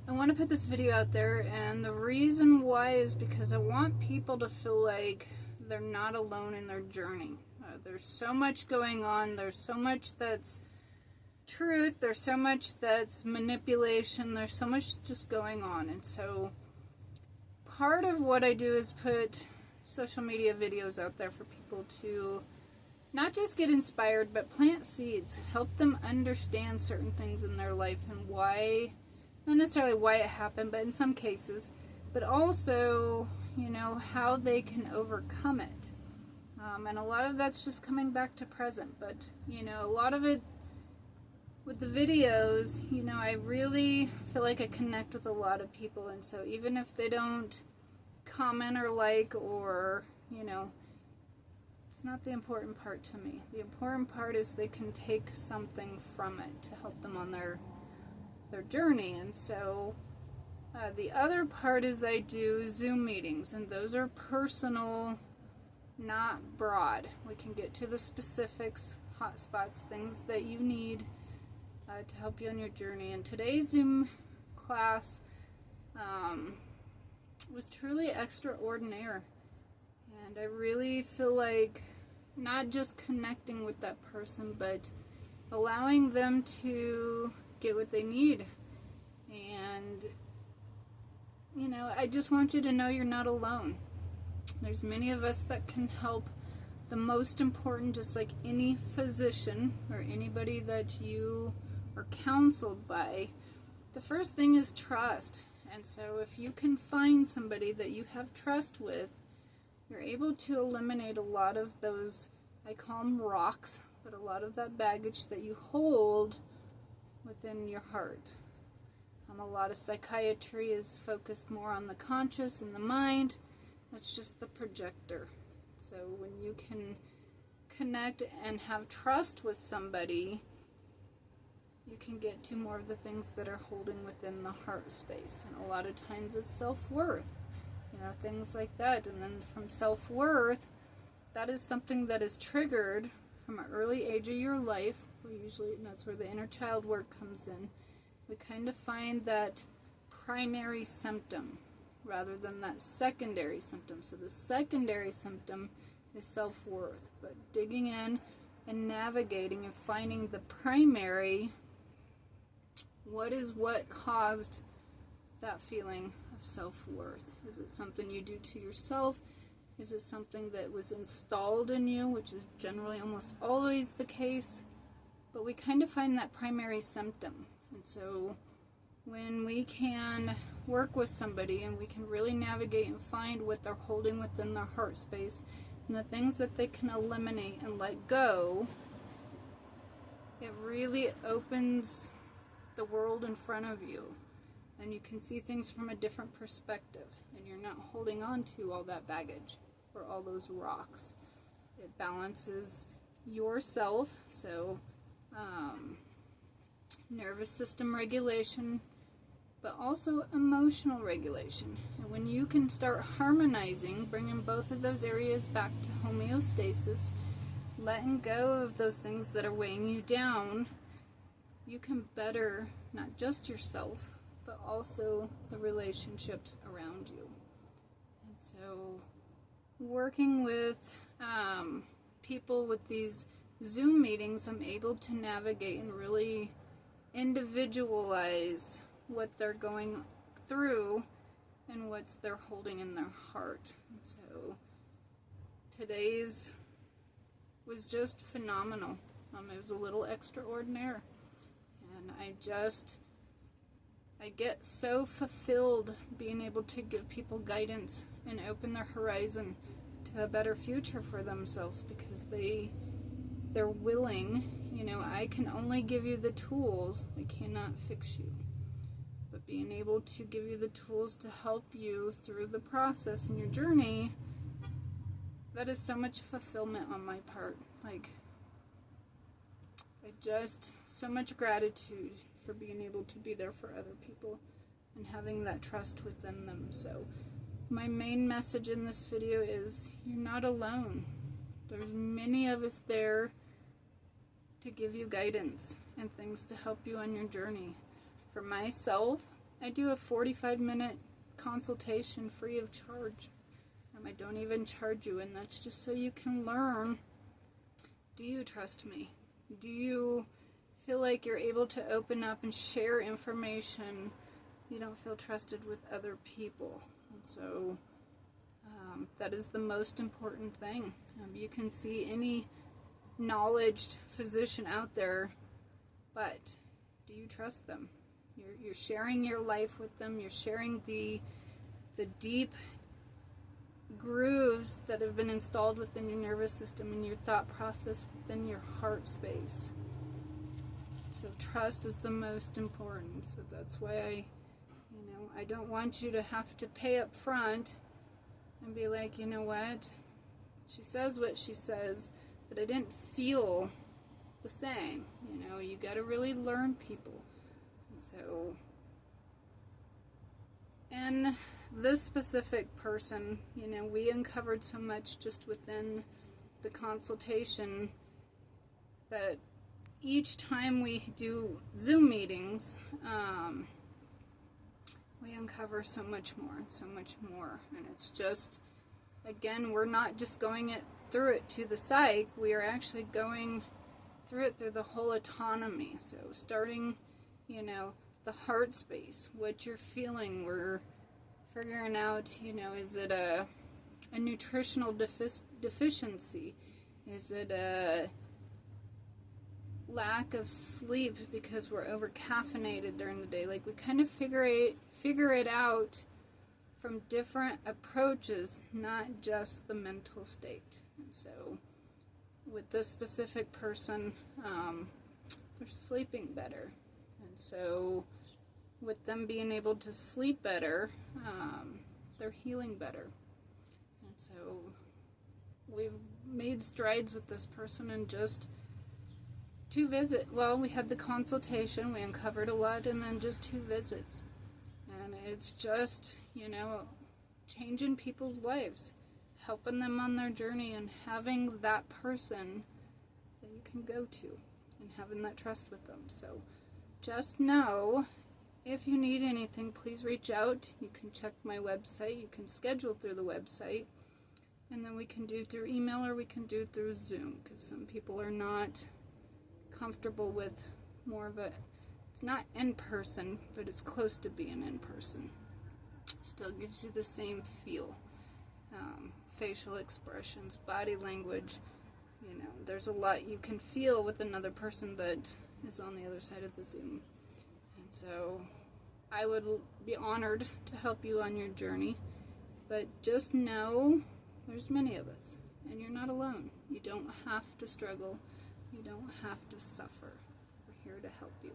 I want to put this video out there, and the reason why is because I want people to feel like they're not alone in their journey. There's so much going on. There's so much that's truth. There's so much that's manipulation. There's so much just going on. And so part of what I do is put social media videos out there for people to not just get inspired, but plant seeds. Help them understand certain things in their life and why, not necessarily why it happened, but in some cases, but also, how they can overcome it. And a lot of that's just coming back to present, but, a lot of it with the videos, I really feel like I connect with a lot of people, and so even if they don't comment or like, or, it's not the important part to me. The important part is they can take something from it to help them on their journey. And so the other part is I do Zoom meetings, and those are personal, not broad. We can get to the specifics, hot spots, things that you need to help you on your journey. And today's Zoom class was truly extraordinary. And I really feel like not just connecting with that person, but allowing them to get what they need. And, I just want you to know you're not alone. There's many of us that can help. The most important, just like any physician or anybody that you are counseled by, the first thing is trust. And so if you can find somebody that you have trust with, you're able to eliminate a lot of those, I call them rocks, but a lot of that baggage that you hold within your heart. A lot of psychiatry is focused more on the conscious and the mind. That's just the projector. So when you can connect and have trust with somebody, you can get to more of the things that are holding within the heart space. And a lot of times it's self-worth, things like that. And then from self-worth, that is something that is triggered from an early age of your life. And that's where the inner child work comes in. We kind of find that primary symptom rather than that secondary symptom. So the secondary symptom is self-worth, but digging in and navigating and finding the primary, what caused that feeling of self-worth? Is it something you do to yourself? Is it something that was installed in you, which is generally almost always the case? But we kind of find that primary symptom. And so when we can work with somebody and we can really navigate and find what they're holding within their heart space and the things that they can eliminate and let go, it really opens the world in front of you. And you can see things from a different perspective. And you're not holding on to all that baggage or all those rocks. It balances yourself. So, nervous system regulation, but also emotional regulation. And when you can start harmonizing, bringing both of those areas back to homeostasis, letting go of those things that are weighing you down, you can better not just yourself, but also the relationships around you. And so working with people with these Zoom meetings, I'm able to navigate and really individualize what they're going through and what they're holding in their heart. And so today's was just phenomenal. It was a little extraordinary. And I get so fulfilled being able to give people guidance and open their horizon to a better future for themselves, because they're willing. I can only give you the tools. I cannot fix you. But being able to give you the tools to help you through the process in your journey, that is so much fulfillment on my part. So much gratitude for being able to be there for other people and having that trust within them. So my main message in this video is you're not alone. There's many of us there to give you guidance and things to help you on your journey. For myself, I do a 45-minute consultation free of charge. I don't even charge you, and that's just so you can learn. Do you trust me? Do you feel like you're able to open up and share information you don't feel trusted with other people? And so that is the most important thing. You can see any knowledged physician out there, but do you trust them? You're sharing your life with them. You're sharing the deep grooves that have been installed within your nervous system and your thought process within your heart space. So trust is the most important. So that's why I don't want you to have to pay up front and be like, you know what, she says what she says, but I didn't feel the same. You got to really learn people. And this specific person, we uncovered so much just within the consultation that each time we do Zoom meetings, we uncover so much more and so much more. And it's just, again, we're not just going through it to the psych, we are actually going through it through the whole autonomy. So starting, the heart space, what you're feeling, we're figuring out, is it a nutritional deficiency? Is it a lack of sleep because we're over caffeinated during the day? Like, we kind of figure it out from different approaches, not just the mental state. And so with this specific person, they're sleeping better. And so with them being able to sleep better, they're healing better. And so we've made strides with this person in just 2 visits. Well, we had the consultation, we uncovered a lot, and then just 2 visits. And it's just, changing people's lives, helping them on their journey, and having that person that you can go to, and having that trust with them. So just know, if you need anything, please reach out. You can check my website. You can schedule through the website. And then we can do through email, or we can do through Zoom, because some people are not comfortable with more of it's not in person, but it's close to being in person. Still gives you the same feel. Facial expressions, body language, there's a lot you can feel with another person that is on the other side of the Zoom. And so I would be honored to help you on your journey, but just know there's many of us, and you're not alone. You don't have to struggle. You don't have to suffer. We're here to help you.